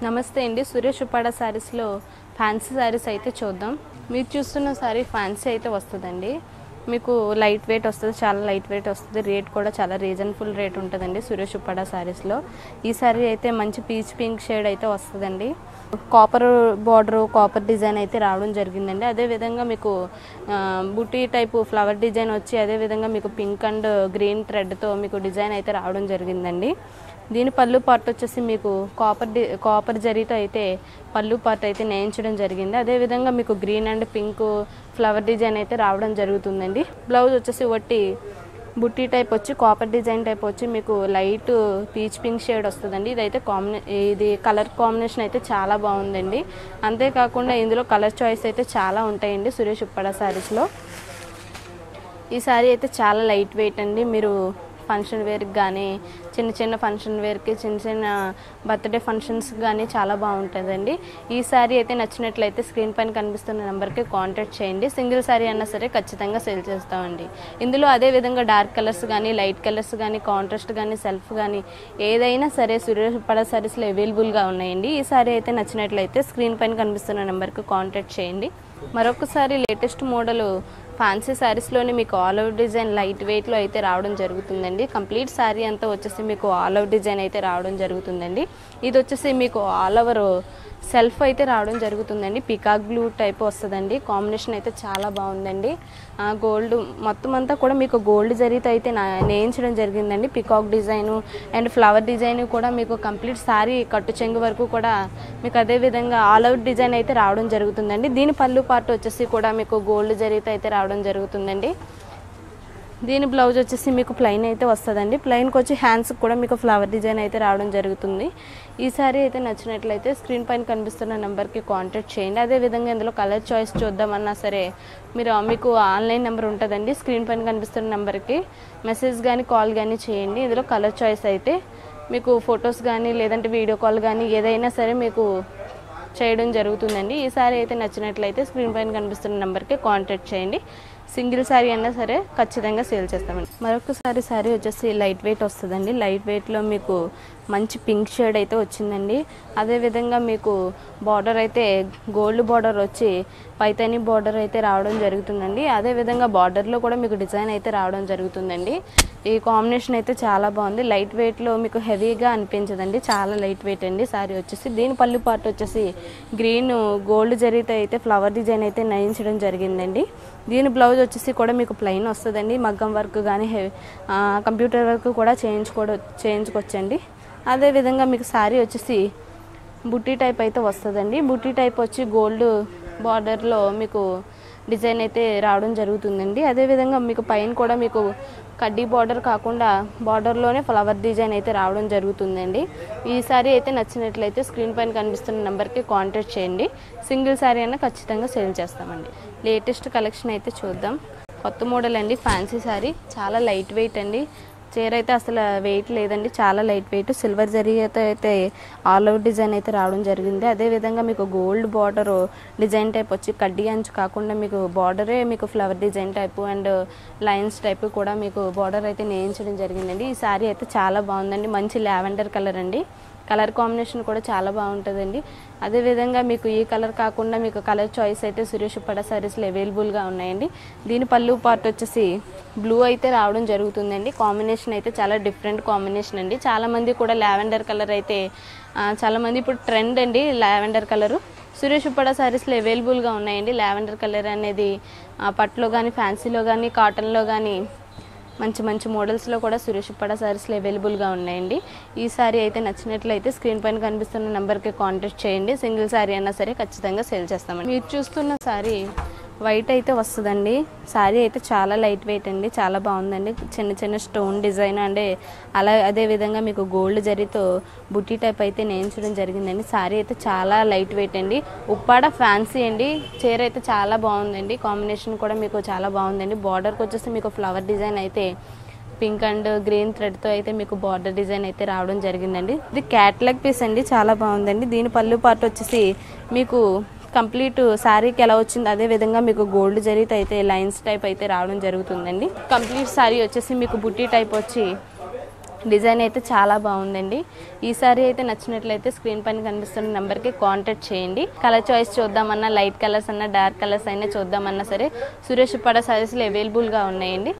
నమస్తే అండి. సురేష్ ఉప్పాడ శారీస్లో ఫ్యాన్సీ శారీస్ అయితే చూద్దాం. మీరు చూస్తున్న శారీ ఫ్యాన్సీ అయితే వస్తుందండి. మీకు లైట్ వెయిట్ వస్తుంది, చాలా లైట్ వెయిట్ వస్తుంది. రేట్ కూడా చాలా రీజనబుల్ రేట్ ఉంటుందండి సురేష్ ఉప్పాడ శారీస్లో. ఈ శారీ అయితే మంచి పీచ్ పింక్ షేడ్ అయితే వస్తుందండి. కాపర్ బార్డర్, కాపర్ డిజైన్ అయితే రావడం జరిగిందండి. అదేవిధంగా మీకు బుటీ టైపు ఫ్లవర్ డిజైన్ వచ్చి అదేవిధంగా మీకు పింక్ అండ్ గ్రీన్ థ్రెడ్తో మీకు డిజైన్ అయితే రావడం జరిగిందండి. దీని పళ్ళు పార్ట్ వచ్చేసి మీకు కాపర్ జరీతో అయితే పళ్ళు పార్ట్ అయితే నేయించడం జరిగింది. అదేవిధంగా మీకు green and pink flower design అయితే రావడం జరుగుతుందండి. బ్లౌజ్ వచ్చేసి వట్టి బుట్టి టైప్ వచ్చి కాపర్ డిజైన్ టైప్ వచ్చి మీకు లైట్ పీచ్ పింక్ షేడ్ వస్తుందండి. ఇదైతే ఇది కలర్ కాంబినేషన్ అయితే చాలా బాగుందండి. అంతేకాకుండా ఇందులో కలర్ చాయిస్ అయితే చాలా ఉంటాయండి సురేష్ ఉప్పాడ శారీస్లో. ఈ శారీ అయితే చాలా లైట్ వెయిట్ అండి. మీరు ఫంక్షన్ వేర్కి కానీ చిన్న ఫంక్షన్ వేర్కి చిన్న బర్త్డే ఫంక్షన్స్ కానీ చాలా బాగుంటుందండి. ఈ శారీ అయితే నచ్చినట్లయితే స్క్రీన్ పైన కనిపిస్తున్న నెంబర్కి కాంటాక్ట్ చేయండి. సింగిల్ శారీ అన్నా సరే ఖచ్చితంగా సేల్ చేస్తామండి. ఇందులో అదేవిధంగా డార్క్ కలర్స్ కానీ లైట్ కలర్స్ కానీ కాంట్రాస్ట్ కానీ సెల్ఫ్ కానీ ఏదైనా సరే సురేష్ ఉప్పాడ శారీస్లో అవైలబుల్గా ఉన్నాయండి. ఈ శారీ అయితే నచ్చినట్లయితే స్క్రీన్ పైన కనిపిస్తున్న నెంబర్కి కాంటాక్ట్ చేయండి. మరొకసారి లేటెస్ట్ మోడల్ ఫ్యాన్సీ శారీస్లోనే మీకు ఆల్ ఓవర్ డిజైన్ లైట్ వెయిట్లో అయితే రావడం జరుగుతుందండి. కంప్లీట్ శారీ అంతా వచ్చేసి మీకు ఆల్ ఓవర్ డిజైన్ అయితే రావడం జరుగుతుందండి. ఇది వచ్చేసి మీకు ఆల్ ఓవర్ సెల్ఫ్ అయితే రావడం జరుగుతుందండి. పికాక్ బ్లూ టైప్ వస్తుందండి. కాంబినేషన్ అయితే చాలా బాగుందండి. గోల్డ్ మొత్తం అంతా కూడా మీకు గోల్డ్ జరీతో అయితే నేయించడం జరిగిందండి. Peacock design and flower design కూడా మీకు కంప్లీట్ శారీ కట్టు చెంగు వరకు కూడా మీకు అదేవిధంగా ఆల్ అవుట్ డిజైన్ అయితే రావడం జరుగుతుందండి. దీని పళ్ళు పార్ట్ వచ్చేసి కూడా మీకు గోల్డ్ జరీతో అయితే రావడం జరుగుతుందండి. దీని బ్లౌజ్ వచ్చేసి మీకు ప్లెయిన్ అయితే వస్తుందండి. ప్లెయిన్కి వచ్చి హ్యాండ్స్కి కూడా మీకు ఫ్లవర్ డిజైన్ అయితే రావడం జరుగుతుంది. ఈ సారీ అయితే నచ్చినట్లయితే స్క్రీన్ పైన కనిపిస్తున్న నెంబర్కి కాంటాక్ట్ చేయండి. అదేవిధంగా ఇందులో కలర్ చాయిస్ చూద్దామన్నా సరే మీకు ఆన్లైన్ నెంబర్ ఉంటుందండి. స్క్రీన్ పైన కనిపిస్తున్న నెంబర్కి మెసేజ్ కానీ కాల్ కానీ చేయండి. ఇందులో కలర్ చాయిస్ అయితే మీకు ఫొటోస్ కానీ లేదంటే వీడియో కాల్ కానీ ఏదైనా సరే మీకు చేయడం జరుగుతుందండి. ఈ సారీ అయితే నచ్చినట్లయితే స్క్రీన్ పైన కనిపిస్తున్న నెంబర్కి కాంటాక్ట్ చేయండి. సింగిల్ శారీ అన్నా సరే ఖచ్చితంగా సేల్ చేస్తామండి. మరొకసారి శారీ వచ్చేసి లైట్ వెయిట్ వస్తుందండి. లైట్ వెయిట్లో మీకు మంచి పింక్ షేడ్ అయితే వచ్చిందండి. అదేవిధంగా మీకు బార్డర్ అయితే గోల్డ్ బార్డర్ వచ్చి పైతాని బార్డర్ అయితే రావడం జరుగుతుందండి. అదేవిధంగా బార్డర్లో కూడా మీకు డిజైన్ అయితే రావడం జరుగుతుందండి. ఈ కాంబినేషన్ అయితే చాలా బాగుంది. లైట్ వెయిట్లో మీకు హెవీగా అనిపించదండి. చాలా లైట్ వెయిట్ అండి శారీ వచ్చేసి. దీని పళ్ళు పార్ట్ వచ్చేసి గ్రీన్ గోల్డ్ జరీతో అయితే ఫ్లవర్ డిజైన్ అయితే నేయించడం జరిగిందండి. దీని బ్లౌజ్ వచ్చేసి కూడా మీకు ప్లెయిన్ వస్తుందండి. మగ్గం వర్క్ కానీ కంప్యూటర్ వర్క్ కూడా చేయించుకోవచ్చండి. అదేవిధంగా మీకు శారీ వచ్చేసి బుట్టి టైప్ అయితే వస్తుందండి. బుట్టి టైప్ వచ్చి గోల్డ్ బార్డర్లో మీకు డిజైన్ అయితే రావడం జరుగుతుందండి. అదేవిధంగా మీకు పైన కూడా మీకు కడ్డీ బార్డర్ కాకుండా బార్డర్లోనే ఫ్లవర్ డిజైన్ అయితే రావడం జరుగుతుందండి. ఈ శారీ అయితే నచ్చినట్లయితే స్క్రీన్ పైన కనిపిస్తున్న నెంబర్కి కాంటాక్ట్ చేయండి. సింగిల్ శారీ అయినా ఖచ్చితంగా సేల్ చేస్తామండి. లేటెస్ట్ కలెక్షన్ అయితే చూద్దాం. కొత్త మోడల్ అండి. ఫ్యాన్సీ శారీ చాలా లైట్ వెయిట్ అండి. చీర అయితే అసలు వెయిట్ లేదండి. చాలా లైట్ వెయిట్. సిల్వర్ జరీ అయితే ఆల్ అవుట్ డిజైన్ అయితే రావడం జరిగింది. అదేవిధంగా మీకు గోల్డ్ బార్డర్ డిజైన్ టైప్ వచ్చి కడ్డీ అంచు కాకుండా మీకు బార్డరే మీకు flower design type and lines type కూడా మీకు బార్డర్ అయితే నేయించడం జరిగిందండి. ఈ శారీ అయితే చాలా బాగుందండి. మంచి లావెండర్ కలర్ అండి. కలర్ కాంబినేషన్ కూడా చాలా బాగుంటుందండి. అదేవిధంగా మీకు ఈ కలర్ కాకుండా మీకు కలర్ చాయిస్ అయితే సురేష్ ఉప్పాడ శారీస్లో అవైలబుల్గా ఉన్నాయండి. దీని పళ్ళు పార్ట్ వచ్చేసి బ్లూ అయితే రావడం జరుగుతుందండి. కాంబినేషన్ అయితే చాలా డిఫరెంట్ కాంబినేషన్ అండి. చాలామంది కూడా లావెండర్ కలర్ అయితే చాలామంది ఇప్పుడు ట్రెండ్ అండి లావెండర్ కలరు. సురేష్ ఉప్పాడ శారీస్లో అవైలబుల్గా ఉన్నాయండి. లావెండర్ కలర్ అనేది పట్టులో కానీ ఫ్యాన్సీలో కానీ కాటన్లో కానీ మంచి మోడల్స్లో కూడా సురేష్ ఉప్పాడ శారీస్లో అవైలబుల్గా ఉన్నాయండి. ఈ శారీ అయితే నచ్చినట్లయితే స్క్రీన్ పైన కనిపిస్తున్న నెంబర్కి కాంటాక్ట్ చేయండి. సింగిల్ శారీ అయినా సరే ఖచ్చితంగా సేల్ చేస్తామండి. మీరు చూస్తున్న శారీ వైట్ అయితే వస్తుందండి. శారీ అయితే చాలా లైట్ వెయిట్ అండి. చాలా బాగుందండి. చిన్న స్టోన్ డిజైన్ అంటే అదేవిధంగా మీకు గోల్డ్ జరీతో బుట్టి టైప్ అయితే నేయించడం జరిగిందండి. శారీ అయితే చాలా లైట్ వెయిట్ అండి. ఉప్పాడ ఫ్యాన్సీ అండి. చీర అయితే చాలా బాగుందండి. కాంబినేషన్ కూడా మీకు చాలా బాగుందండి. బార్డర్కి వచ్చేసి మీకు ఫ్లవర్ డిజైన్ అయితే పింక్ అండ్ గ్రీన్ థ్రెడ్తో అయితే మీకు బార్డర్ డిజైన్ అయితే రావడం జరిగిందండి. ఇది క్యాట్లాగ్ పీస్ అండి. చాలా బాగుందండి. దీని పళ్ళు పార్ట్ వచ్చేసి మీకు కంప్లీట్ శారీకి ఎలా వచ్చింది అదే విధంగా మీకు గోల్డ్ జరీతో అయితే లైన్స్ టైప్ అయితే రావడం జరుగుతుందండి. కంప్లీట్ శారీ వచ్చేసి మీకు బుట్టి టైప్ వచ్చి డిజైన్ అయితే చాలా బాగుందండి. ఈ సారీ అయితే నచ్చినట్లయితే స్క్రీన్ పైన కనిపిస్తున్న నెంబర్కి కాంటాక్ట్ చేయండి. కలర్ చాయిస్ చూద్దామన్నా, లైట్ కలర్స్ అన్నా, డార్క్ కలర్స్ అయినా చూద్దామన్నా సరే సురేష్ ఉప్పాడ సారీస్లో అవైలబుల్గా ఉన్నాయండి.